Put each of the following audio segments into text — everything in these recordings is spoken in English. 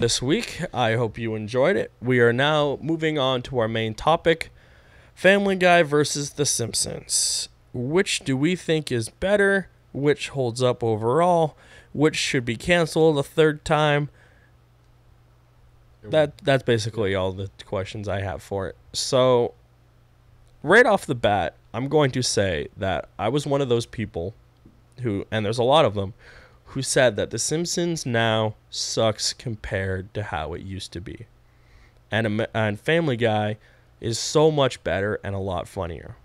this week. I hope you enjoyed it. We are now moving on to our main topic, Family Guy versus The Simpsons. Which do we think is better? Which holds up overall? Which should be canceled a third time? That's basically all the questions I have for it. So, right off the bat, I'm going to say that I was one of those people who, and there's a lot of them, who said that The Simpsons now sucks compared to how it used to be. And Family Guy is so much better and a lot funnier.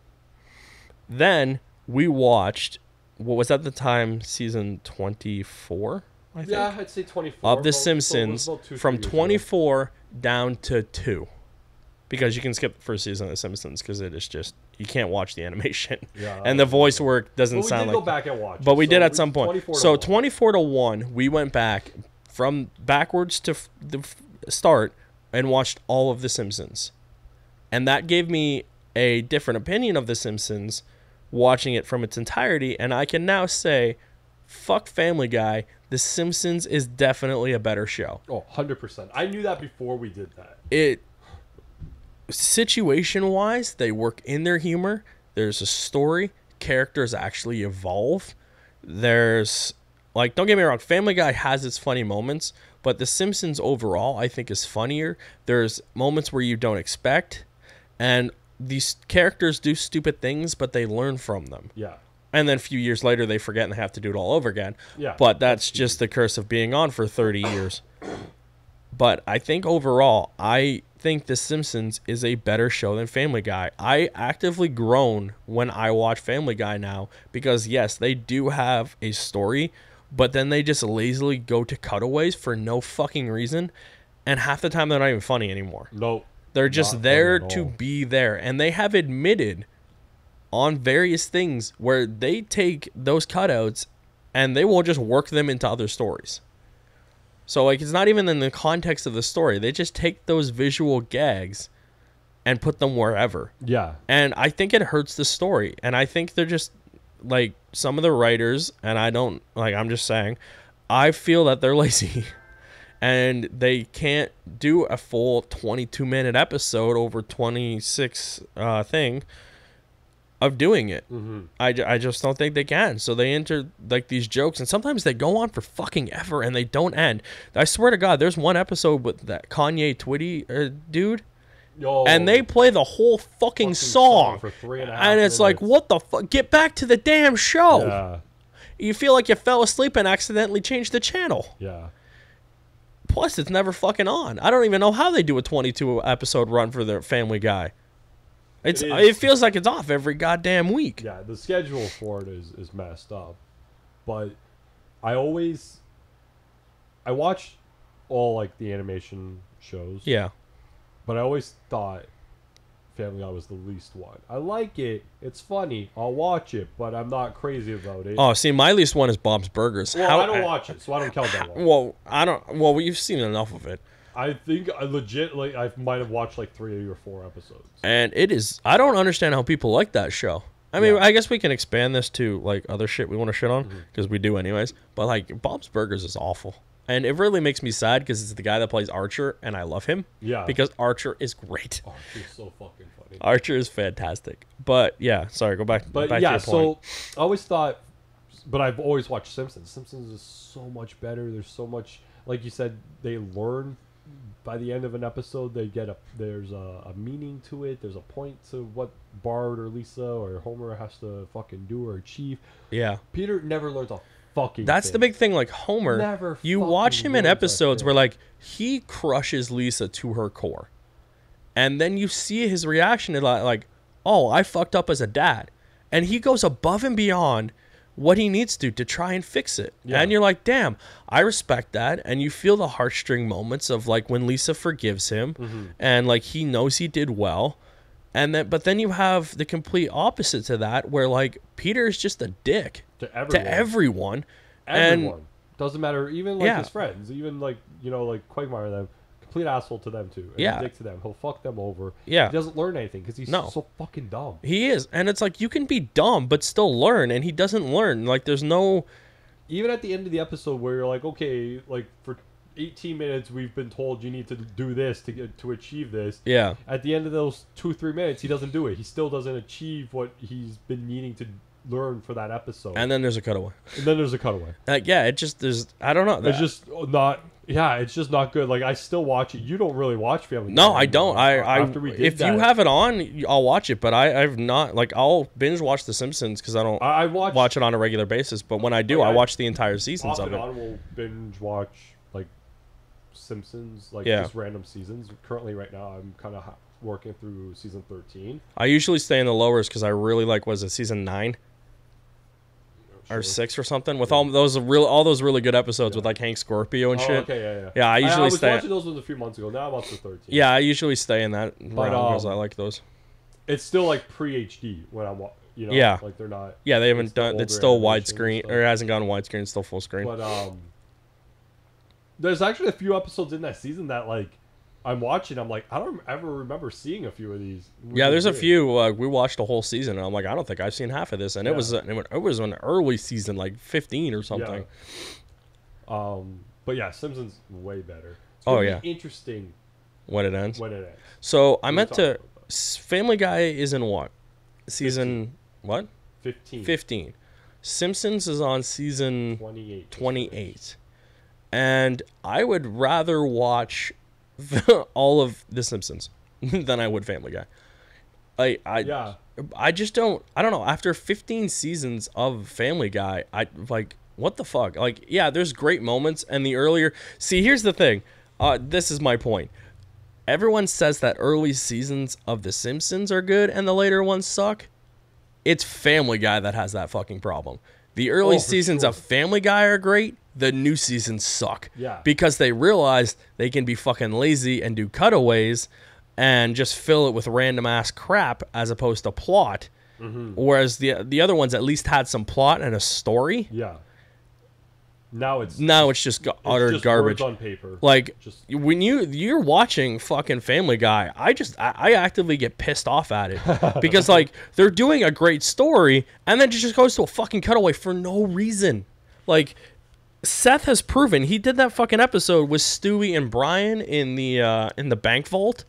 Then we watched, what was at the time, season 24? I think? Yeah, I'd say 24. Of The Simpsons, from 24 down to 2. Because you can skip the first season of The Simpsons because it is just, you can't watch the animation. Yeah, and the voice work doesn't sound like... we did go back and watch But it, we did at some point. 24 to 1, we went back from backwards to the start and watched all of The Simpsons. And that gave me a different opinion of The Simpsons watching it from its entirety. And I can now say, fuck Family Guy, The Simpsons is definitely a better show. Oh, 100%. I knew that before we did that. Situation-wise, they work in their humor. There's a story. Characters actually evolve. There's, like, don't get me wrong, Family Guy has its funny moments, but The Simpsons overall, I think, is funnier. There's moments where you don't expect, and these characters do stupid things, but they learn from them. Yeah. And then a few years later, they forget and they have to do it all over again. Yeah. But that's just the curse of being on for 30 years. But I think overall, I think The Simpsons is a better show than Family Guy. I actively groan when I watch Family Guy now because, yes, they do have a story, but then they just lazily go to cutaways for no fucking reason. And half the time, they're not even funny anymore. Nope. They're just there to be there. And they have admitted on various things where they take those cutouts and they will just work them into other stories. So, like, it's not even in the context of the story. They just take those visual gags and put them wherever. Yeah. And I think it hurts the story. And I think they're just, like, some of the writers, and I don't, like, I'm just saying, I feel that they're lazy. And they can't do a full 22-minute episode over 26 thing of doing it. Mm-hmm. I just don't think they can. So they enter like these jokes, and sometimes they go on for fucking ever and they don't end. I swear to God, there's one episode with that Kanye Twitty dude, and they play the whole fucking song for 3.5 minutes. And it's like, what the fuck? Get back to the damn show. Yeah. You feel like you fell asleep and accidentally changed the channel. Yeah. Plus, it's never fucking on. I don't even know how they do a 22 episode run for their Family Guy. It feels like it's off every goddamn week. Yeah, the schedule for it is messed up. But I watch all, like, the animation shows. Yeah. But I always thought Family Guy was the least one. I like it. It's funny. I'll watch it, but I'm not crazy about it. Oh, see, my least one is Bob's Burgers. Well, I don't watch it, so I don't count that one. Well, you've seen enough of it. I think I might have watched like 3 or 4 episodes. And it is, I don't understand how people like that show. I mean, I guess we can expand this to, like, other shit we want to shit on, because we do anyways. But, like, Bob's Burgers is awful. And it really makes me sad because it's the guy that plays Archer, and I love him. Yeah. Because Archer is great. Archer's so fucking funny. Archer is fantastic. But, yeah, sorry, go back. But, back yeah, to your point. so I always thought, but I've always watched Simpsons. Simpsons is so much better. There's so much, like you said, they learn. By the end of an episode, there's a meaning to it. There's a point to what Bart or Lisa or Homer has to fucking do or achieve. Yeah. Peter never learns a fucking That's thing. the big thing. Like, Homer, you watch him in episodes where, like, he crushes Lisa to her core. And then you see his reaction to, like, oh, I fucked up as a dad. And he goes above and beyond what he needs to try and fix it. Yeah. And you're like, damn, I respect that. And you feel the heartstring moments of, like, when Lisa forgives him and, like, he knows he did well. And then, but then you have the complete opposite to that, where, like, Peter is just a dick to everyone. And doesn't matter, even like his friends, even like, you know, like Quagmire and them, complete asshole to them too. And a dick to them. He'll fuck them over. Yeah, he doesn't learn anything because he's so fucking dumb. He is, and it's like you can be dumb but still learn, and he doesn't learn. Like, there's no. Even at the end of the episode where you're like, okay, like 18 minutes we've been told you need to do this to achieve this. Yeah. At the end of those 2-3 minutes, he doesn't do it. He still doesn't achieve what he's been needing to learn for that episode. And then there's a cutaway. Yeah, it just there's I don't know. It's just not. Yeah, it's just not good. Like I still watch it. You don't really watch Family Guy. No, I don't. After we did if that, you have it on, I'll watch it. But I've not like I'll binge watch The Simpsons because I don't watch it on a regular basis. But when I do, I watch the entire seasons of it. Off and on, we'll binge watch like Simpsons, like just random seasons. Currently, right now, I'm kind of working through season 13. I usually stay in the lowers because I really like season 9. Or 6 or something with all those really good episodes with like Hank Scorpio and shit. Okay, yeah. I usually stay. I was watching those a few months ago. Now I'm up to 13. Yeah, I usually stay in that because I like those. It's still like pre-HD when I'm, like they're not. Yeah, they haven't done. It's still widescreen, or it hasn't gone widescreen. It's still full screen. But there's actually a few episodes in that season that like I'm watching. I'm like, I don't ever remember seeing a few of these. Yeah, there's a few. We watched a whole season, and I'm like, I don't think I've seen half of this. And it was an early season, like 15 or something. Yeah. But yeah, Simpsons way better. It's interesting when it ends. So I meant to. Family Guy is in what season? 15. What? 15. Simpsons is on season 28. And I would rather watch all of The Simpsons than I would Family Guy. I just don't. I don't know. After 15 seasons of Family Guy, I like what the fuck. Like, yeah, there's great moments, and the earlier. See, here's the thing. This is my point. Everyone says that early seasons of The Simpsons are good, and the later ones suck. It's Family Guy that has that fucking problem. The early seasons of Family Guy are great. The new seasons suck. Yeah. Because they realize they can be fucking lazy and do cutaways and just fill it with random ass crap as opposed to plot. Mm-hmm. Whereas the other ones at least had some plot and a story. Yeah. Now it's just utter garbage. Words on paper. Like when you're watching fucking Family Guy, I actively get pissed off at it because like they're doing a great story and then it just goes to a fucking cutaway for no reason. Like Seth has proven he did that fucking episode with Stewie and Brian in the bank vault.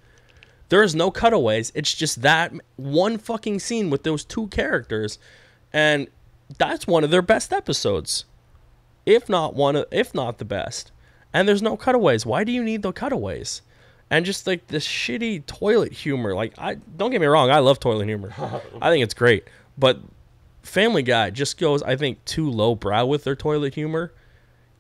There is no cutaways. It's just that one fucking scene with those two characters, and that's one of their best episodes. If not the best. And there's no cutaways. Why do you need the cutaways? And just like this shitty toilet humor. Like, don't get me wrong, I love toilet humor. I think it's great. But Family Guy just goes, I think, too lowbrow with their toilet humor.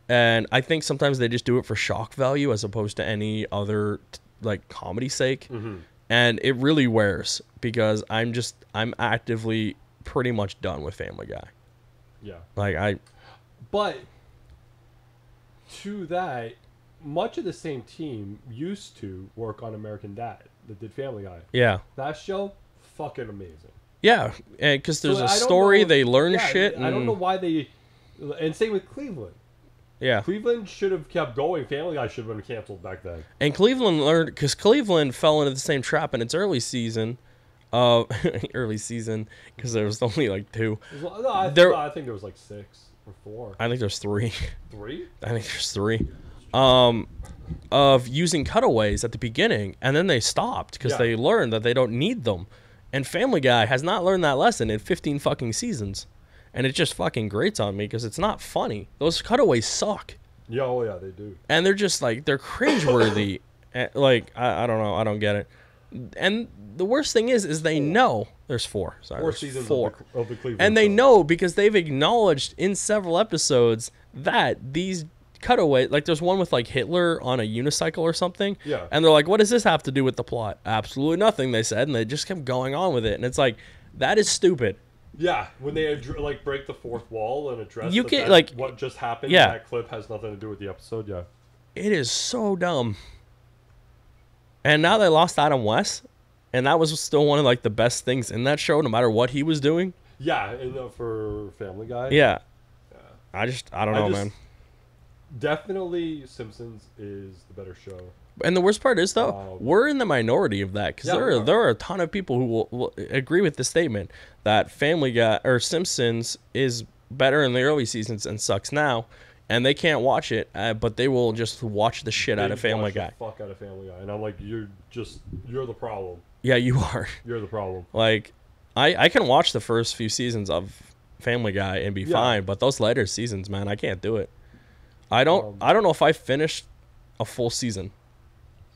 And I think sometimes they just do it for shock value as opposed to any other like comedy sake. Mm-hmm. And it really wears because I'm actively pretty much done with Family Guy. Yeah. But to that, much of the same team used to work on American Dad that did Family Guy. Yeah. That show, fucking amazing. Yeah, because there's a story, they learn shit. I don't know why they... And same with Cleveland. Yeah. Cleveland should have kept going. Family Guy should have been canceled back then. And Cleveland learned... Because Cleveland fell into the same trap in its early season. Because there was only like 2. I think there was like 6. 4. I think there's 3. 3? I think there's 3. Of using cutaways at the beginning, and then they stopped because they learned that they don't need them. And Family Guy has not learned that lesson in 15 fucking seasons, and it just fucking grates on me because it's not funny. Those cutaways suck. Yeah, oh yeah, they do. And they're just like they're cringeworthy. Like I don't know, I don't get it. And the worst thing is they know there's 4. Sorry, 4 seasons of the Cleveland and they show. know because they've acknowledged in several episodes that these cutaways, like there's one with like Hitler on a unicycle or something. Yeah. And they're like, what does this have to do with the plot? Absolutely nothing, they said, and they just kept going on with it. And it's like, that is stupid. Yeah, when they like break the fourth wall and address what just happened. Yeah. That clip has nothing to do with the episode. Yeah. It is so dumb. And now they lost Adam West, and that was still one of like the best things in that show, no matter what he was doing. Yeah, for Family Guy. Yeah. I don't know, man. Definitely, Simpsons is the better show. And the worst part is, though, we're in the minority of that because there are a ton of people who will agree with the statement that Family Guy or Simpsons is better in the early seasons and sucks now. and they can't watch it, but they will just watch the shit out of Family Guy. Fuck out of Family Guy, and I'm like, you're the problem. Yeah, you are. You're the problem. Like, I can watch the first few seasons of Family Guy and be fine, but those later seasons, man, I can't do it. I don't know if I finished a full season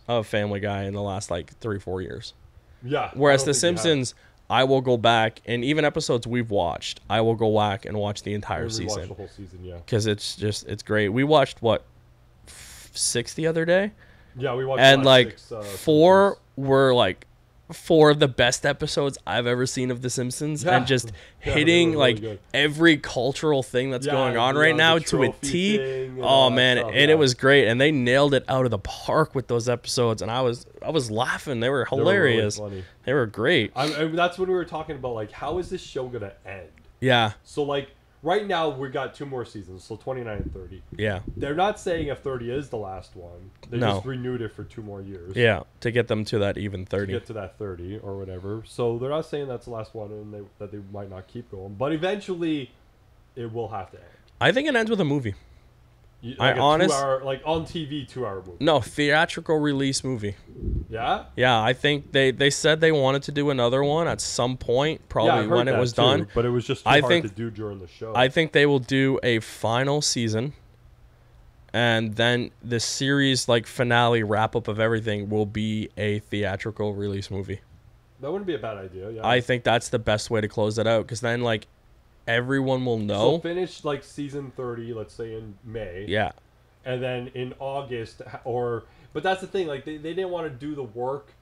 of Family Guy in the last like 3-4 years. Yeah. Whereas The Simpsons, I will go back, and even episodes we've watched, I will go back and watch the entire season. Watch the whole season, yeah. Because it's great. We watched 6 the other day. Yeah, we watched. And like 6, 4 were like 4 of the best episodes I've ever seen of The Simpsons, and just hitting like really every cultural thing that's going on right now to a T. Oh man, and it was great, and they nailed it out of the park with those episodes, and I was laughing. They were hilarious. They were, really they were great. That's when we were talking about like, how is this show gonna end? Yeah. So like, right now we got 2 more seasons, so 29 and 30. Yeah. They're not saying if 30 is the last one. They just renewed it for 2 more years. Yeah, to get them to that even 30. To get to that 30 or whatever. So they're not saying that's the last one and that they might not keep going. But eventually, it will have to end. I think it ends with a movie. Like on TV 2-hour movie. No, theatrical release movie. Yeah? Yeah, I think they said they wanted to do another one at some point, probably when it was done. But it was just too hard to do during the show. I think they will do a final season, and then the series like finale wrap up of everything will be a theatrical release movie. That wouldn't be a bad idea, yeah. I think that's the best way to close it out, because then like everyone will know. So finish like season 30, let's say in May. Yeah. And then in August, but that's the thing, like they didn't want to do the work.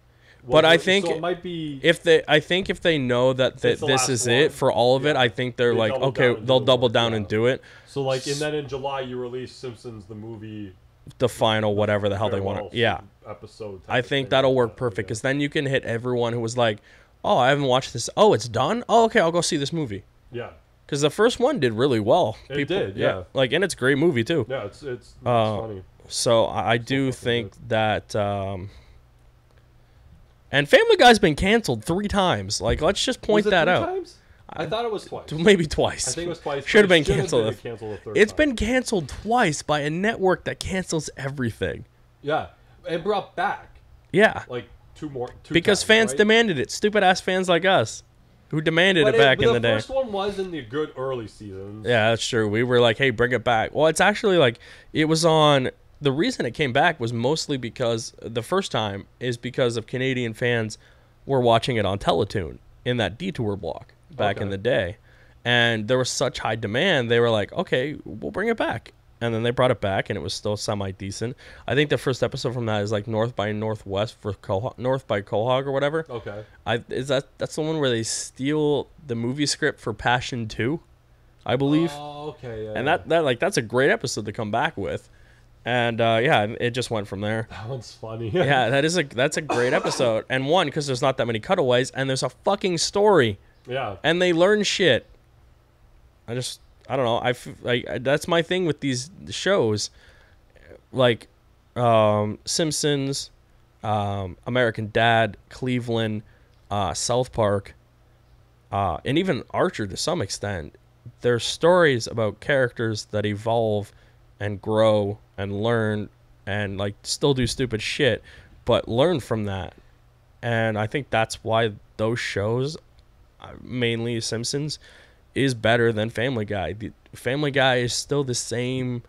But I think so it might be if they know that this is it for all of it, I think they're like, okay, they'll double down and do it. So like, and then in July you release Simpsons the movie, the final whatever the hell they want. Yeah. Episode. I think that'll work perfect, because then you can hit everyone who was like, oh, I haven't watched this. Oh, it's done. Oh, okay, I'll go see this movie. Yeah. Because the first one did really well. It did, yeah. Like, and it's a great movie too. Yeah, it's funny. So I do think that, and Family Guy's been canceled 3 times. Like, let's just point that out. 3 times? I thought it was twice. Maybe twice. I think it was twice. Should have been canceled. A third it's time. been canceled twice by a network that cancels everything. Yeah, and brought back. Yeah, like 2 more. Because fans demanded it. Stupid ass fans like us, who demanded it back in the day. The first one was in the good early seasons. Yeah, that's true. We were like, hey, bring it back. Well, it's actually like, it was on. The reason it came back was mostly because the first time is because of Canadian fans were watching it on Teletoon in that detour block back in the day. And there was such high demand, they were like, okay, we'll bring it back. And then they brought it back, and it was still semi-decent. I think the first episode from that is like North by Northwest for North by Quahog or whatever. Okay. That's the one where they steal the movie script for Passion 2, I believe. Oh, okay. Yeah, and that's a great episode to come back with. And it just went from there. That one's funny. Yeah, that's a great episode. And one, because there's not that many cutaways, and there's a fucking story. Yeah. And they learn shit. I don't know. That's my thing with these shows, like Simpsons, American Dad, Cleveland, South Park, and even Archer to some extent. There's stories about characters that evolve and grow and learn and like still do stupid shit, but learn from that. And I think that's why those shows, mainly Simpsons, is better than Family Guy. The Family Guy is still the same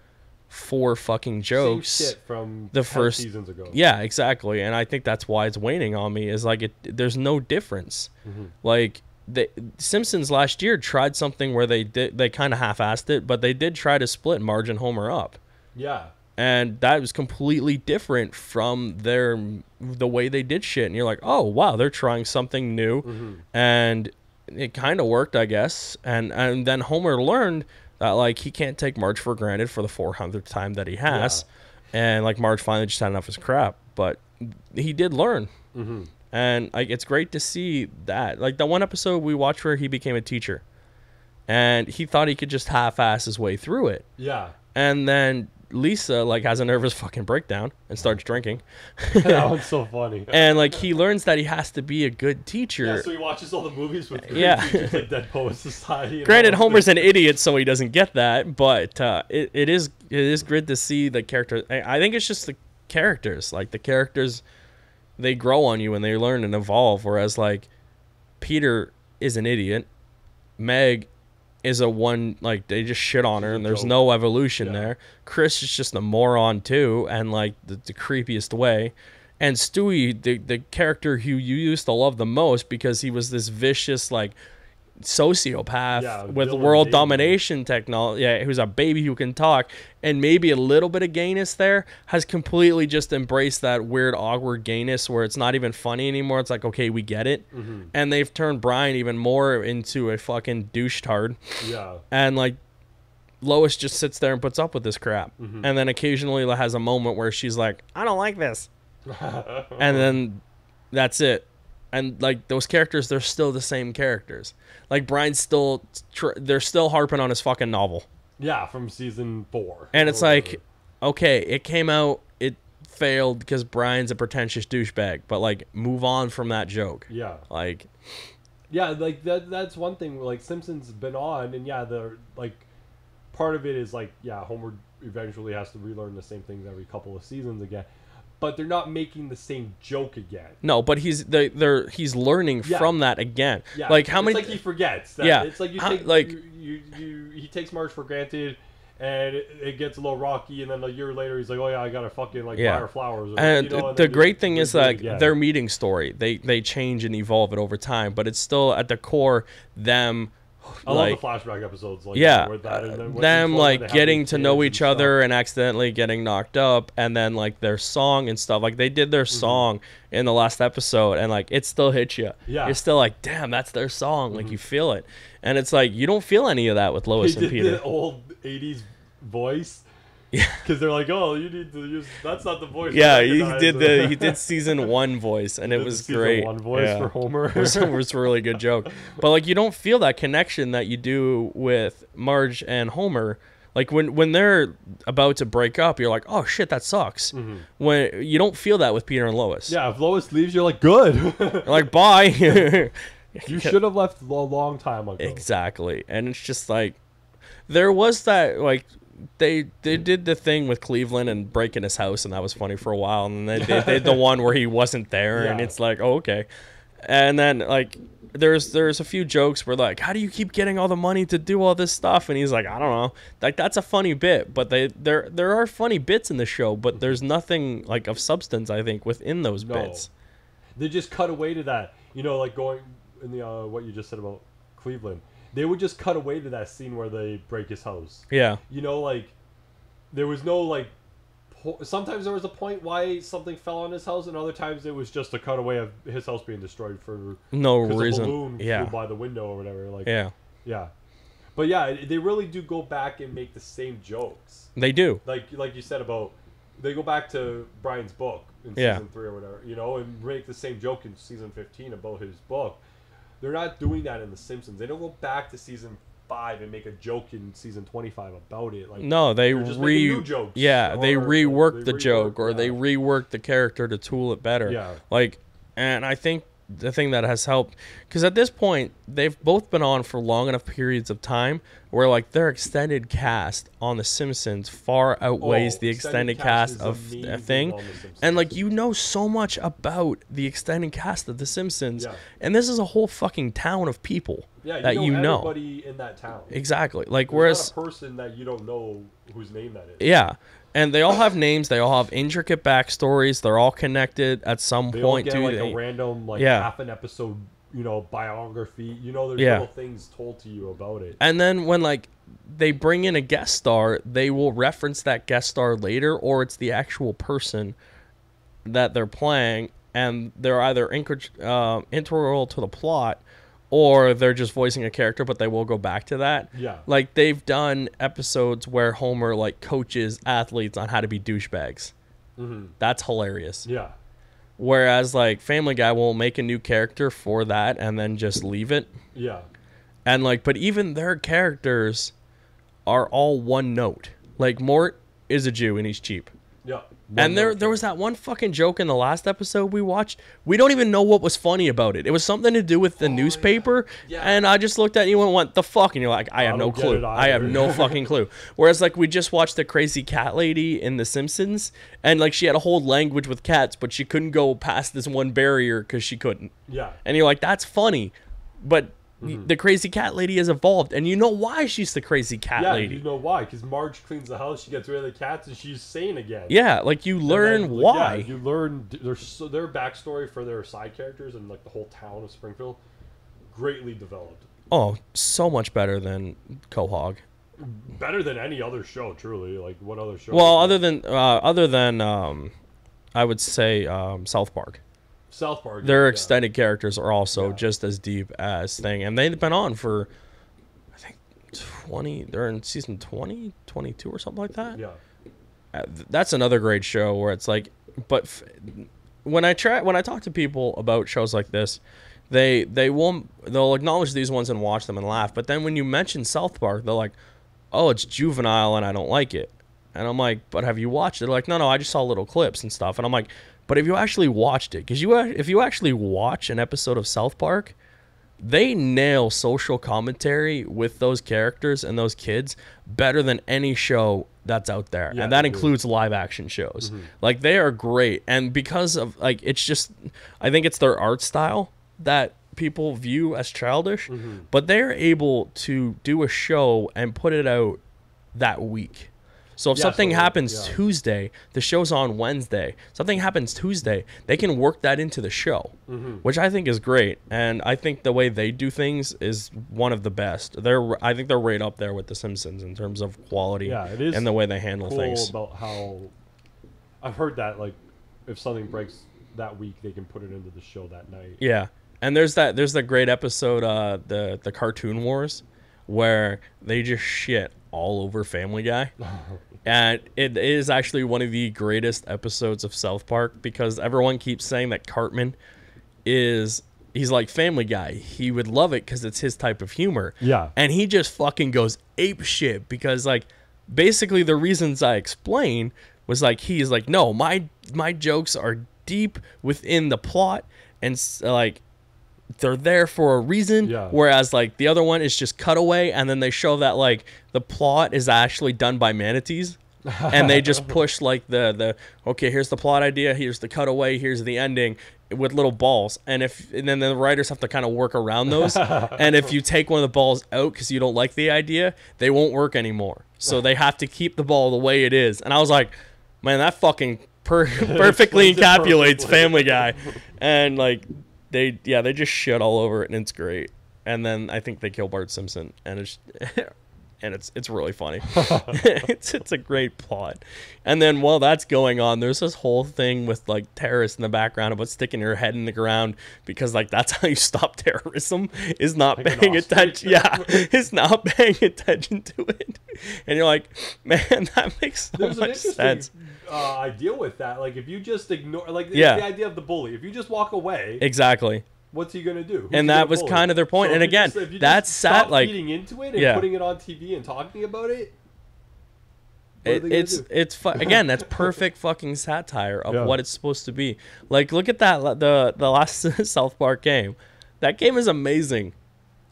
4 fucking jokes. Same shit from the first seasons ago. Yeah, exactly. And I think that's why it's waning on me, is like there's no difference. Mm-hmm. Like the Simpsons last year tried something where they kind of half-assed it, but they did try to split Marge and Homer up. Yeah. And that was completely different from the way they did shit. And you're like, oh wow, they're trying something new. Mm-hmm. And it kind of worked, I guess. And then Homer learned that like he can't take Marge for granted for the 400th time that he has. Yeah. And like Marge finally just had enough of his crap. But he did learn. Mm-hmm. And like it's great to see that. Like the one episode we watched where he became a teacher, and he thought he could just half-ass his way through it. Yeah. And then Lisa like has a nervous fucking breakdown and starts drinking. That one's so funny. And like he learns that he has to be a good teacher. Yeah, so he watches all the movies with great teachers like Dead Poets Society. Granted, Homer's an idiot, so he doesn't get that. But it is good to see the characters. I think it's just the characters. Like the characters, they grow on you and they learn and evolve. Whereas like Peter is an idiot, Meg is a one, like they just shit on her and there's no evolution there. Chris is just a moron too, and like the creepiest way. And Stewie, the character who you used to love the most because he was this vicious like sociopath with world domination technology, who's a baby who can talk, and maybe a little bit of gayness there, has completely just embraced that weird awkward gayness where it's not even funny anymore. It's like, okay, we get it. And they've turned Brian even more into a fucking douche-tard. And like Lois just sits there and puts up with this crap, and then occasionally has a moment where she's like, I don't like this. And then that's it. And like those characters, they're still the same characters. Like Brian's still, they're still harping on his fucking novel. Yeah, from season 4. And it's like, okay, it came out, it failed because Brian's a pretentious douchebag. But like, move on from that joke. Yeah. Like, yeah, like that's one thing. Like Simpsons has been on, and yeah, the like part of it is like, yeah, Homer eventually has to relearn the same things every couple of seasons again. But they're not making the same joke again. No, but he's learning from that again. Yeah, like how many? It's like he forgets. That. It's like he takes Marge for granted, and it gets a little rocky, and then a year later he's like, oh yeah, I gotta fucking buy her flowers. Or, and the great thing is like their meeting story, they change and evolve it over time, but it's still at the core them. I love the flashback episodes. Like, them like getting to know each other and accidentally getting knocked up, and then like their song and stuff. Like they did their song in the last episode, and like it still hits you. Yeah, you're still like, damn, that's their song. Like you feel it, and it's like you don't feel any of that with Lois and Peter. The old '80s voice. Yeah, because they're like, oh, you need to use. That's not the voice. Yeah, he did season 1 voice, and it was great. Season 1 voice for Homer. it was a really good joke, but like you don't feel that connection that you do with Marge and Homer. Like when they're about to break up, you're like, oh shit, that sucks. When you don't feel that with Peter and Lois. Yeah, if Lois leaves, you're like, good. You're like, bye. You should have left a long time ago. Exactly, and it's just like there was that like. They did the thing with Cleveland and breaking his house, and that was funny for a while. And then they did the one where he wasn't there, and it's like, oh, okay. And then like there's a few jokes where like, how do you keep getting all the money to do all this stuff? And he's like, I don't know. Like that's a funny bit, but there are funny bits in the show, but there's nothing like of substance, I think, within those bits. They just cut away to that, like going in the what you just said about Cleveland. They would just cut away to that scene where they break his house. Yeah. Like, there was no, like... Sometimes there was a point why something fell on his house, and other times it was just a cutaway of his house being destroyed for... No reason. A balloon flew by the window or whatever. Like, yeah. But yeah, they really do go back and make the same jokes. They do. Like you said about... They go back to Brian's book in season 3 or whatever, and make the same joke in season 15 about his book. They're not doing that in The Simpsons. They don't go back to season 5 and make a joke in season 25 about it. Like, no, they just new jokes. Yeah, they rework the joke, or they rework the character to tool it better. Yeah. Like, and I think the thing that has helped, because at this point they've both been on for long enough periods of time where like their extended cast on The Simpsons far outweighs the extended cast of a thing, and like so much about the extended cast of The Simpsons, and this is a whole fucking town of people that everybody in that town. Exactly. Like there's whereas not a person that you don't know whose name that is. Yeah. And they all have names. They all have intricate backstories. They're all connected at some point. They all get a random half an episode, biography. There's little things told to you about it. And then when like they bring in a guest star, they will reference that guest star later, or it's the actual person that they're playing, and they're either integral to the plot, or they're just voicing a character, but they will go back to that. Yeah. Like, they've done episodes where Homer, like, coaches athletes on how to be douchebags. Mm-hmm. That's hilarious. Yeah. Whereas, like, Family Guy will make a new character for that and then just leave it. Yeah. And, like, but even their characters are all one note. Like, Mort is a Jew and he's cheap. Yeah. And there was that one fucking joke in the last episode we watched. We don't even know what was funny about it. It was something to do with the newspaper. Yeah. And I just looked at you and went, the fuck? And you're like, I have no clue. I have no fucking clue. Whereas, like, we just watched the crazy cat lady in The Simpsons. And, like, she had a whole language with cats, but she couldn't go past this one barrier because she couldn't. Yeah. And you're like, that's funny. But the crazy cat lady has evolved, and you know why she's the crazy cat lady. Yeah, you know why? Because Marge cleans the house, she gets rid of the cats, and she's sane again. Yeah, like you learn why. Yeah, you learn their backstory for their side characters and like the whole town of Springfield, greatly developed. Oh, so much better than Quahog. Better than any other show, truly. Like what other show? Well, other than I would say South Park. South Park. Their extended characters are also just as deep as Thing, and they've been on for, I think, 20. They're in season 20, 22 or something like that. Yeah. That's another great show where it's like, but when I talk to people about shows like this, they'll acknowledge these ones and watch them and laugh. But then when you mention South Park, they're like, oh, it's juvenile and I don't like it. And I'm like, but have you watched it? They're like, no, I just saw little clips and stuff. And I'm like, but if you actually watched it, because if you actually watch an episode of South Park, they nail social commentary with those characters and those kids better than any show that's out there. Yeah, and that includes live action shows. Like, they are great. And because of, like, it's just, I think it's their art style that people view as childish, but they're able to do a show and put it out that week. So if something happens Tuesday, the show's on Wednesday. Something happens Tuesday, they can work that into the show, which I think is great. And I think the way they do things is one of the best. I think they're right up there with The Simpsons in terms of quality and the way they handle things. About how I've heard that, like, if something breaks that week, they can put it into the show that night. Yeah, and there's the great episode, the Cartoon Wars, where they just shit all over Family Guy. And it is actually one of the greatest episodes of South Park because everyone keeps saying that Cartman he's like Family Guy. He would love it because it's his type of humor. Yeah. And he just fucking goes ape shit because, like, basically the reasons I explained was like, he's like, no, my jokes are deep within the plot and like they're there for a reason, whereas like the other one is just cutaway and then they show that like the plot is actually done by manatees and they just push like the okay, here's the plot idea, here's the cutaway, here's the ending with little balls, and then the writers have to kind of work around those. And if you take one of the balls out because you don't like the idea, they won't work anymore, so they have to keep the ball the way it is. And I was like, man, that fucking perfectly encapsulates Family Guy. And like they just shit all over it, and it's great. And then I think they kill Bart Simpson, and it's really funny. it's a great plot. And then while that's going on, there's this whole thing with like terrorists in the background about sticking your head in the ground because like that's how you stop terrorism, is not like paying attention. Yeah, is not paying attention to it. And you're like, man, that makes so much sense. Idea with that, like if you just ignore, like the idea of the bully, if you just walk away, exactly, what's he gonna do? And that was kind of their point. So and again, that's sad. Like feeding into it and putting it on TV and talking about it. Again, that's perfect fucking satire of what it's supposed to be. Like, look at that, the last South Park game. That game is amazing,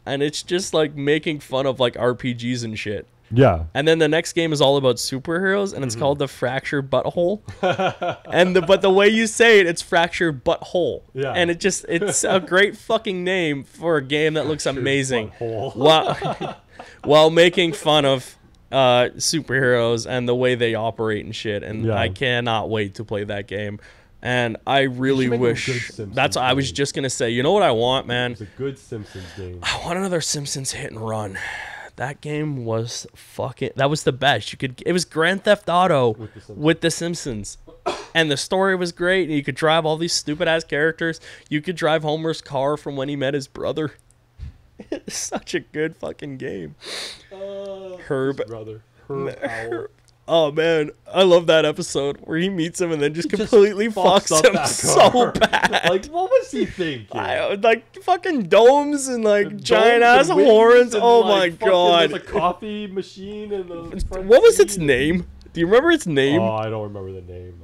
and it's just like making fun of like RPGs and shit. Yeah. And then the next game is all about superheroes, and it's called the Fractured Butthole. But the way you say it, it's Fractured Butthole. Yeah. And it's a great fucking name for a game that looks amazing. While making fun of superheroes and the way they operate and shit. And I cannot wait to play that game. And I really wish that's what I was just gonna say. You know what I want, man? It's a good Simpsons game. I want another Simpsons hit and run. That game was that was the best. It was Grand Theft Auto with the Simpsons. And the story was great, and you could drive all these stupid ass characters. You could drive Homer's car from when he met his brother. It's such a good fucking game. Herb Howell. Oh man, I love that episode where he meets him and then just completely fucks him so bad. Like, what was he thinking? Like fucking domes and like giant ass horns. Oh my god! There's a coffee machine and what was its name? Do you remember its name? Oh, I don't remember the name.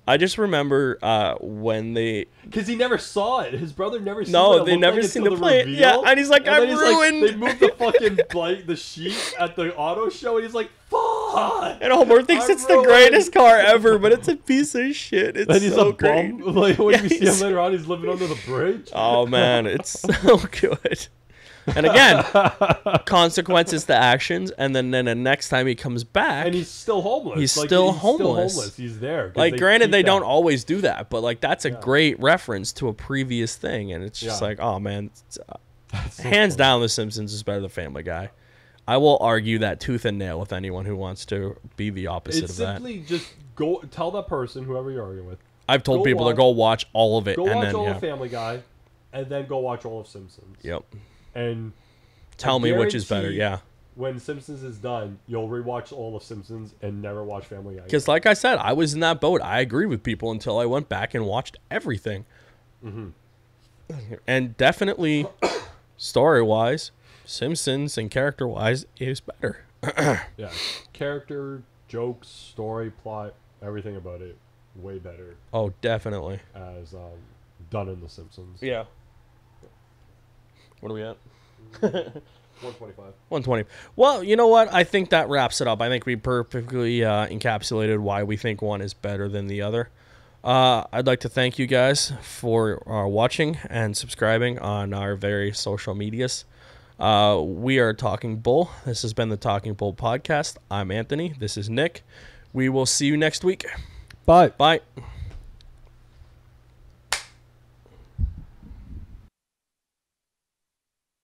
I just remember when they... Because he never saw it. His brother never seen it. No, they never seen the play. Yeah, and he's like, I ruined... They moved the fucking the sheet at the auto show, and he's like, fuck! And Homer thinks it's the greatest car ever, but it's a piece of shit. It's and he's so a great. bum. Like, when you see him later on, he's living under the bridge. Oh, man, it's so good. And again, consequences to actions, and then the next time he comes back, and he's still homeless. He's still homeless. He's there. Like, granted, they don't always do that, but like that's a great reference to a previous thing, and it's just like, oh man, hands down, The Simpsons is better than Family Guy. I will argue that tooth and nail with anyone who wants to be the opposite of that. Simply just go tell that person, whoever you're arguing with. I've told people to go watch all of it. Go watch all of Family Guy, and then go watch all of Simpsons. Yep. And tell me which is better. Yeah. When Simpsons is done, you'll rewatch all of Simpsons and never watch Family Guy. Because, like I said, I was in that boat. I agree with people until I went back and watched everything. Mm-hmm. And definitely, story-wise, Simpsons and character-wise is better. Yeah, character, jokes, story, plot, everything about it, way better. Oh, definitely. As done in The Simpsons. Yeah. What are we at? 125. 120. Well, you know what? I think that wraps it up. I think we perfectly encapsulated why we think one is better than the other. I'd like to thank you guys for watching and subscribing on our various social medias. We are Talking Bull. This has been the Talking Bull podcast. I'm Anthony. This is Nick. We will see you next week. Bye. Bye.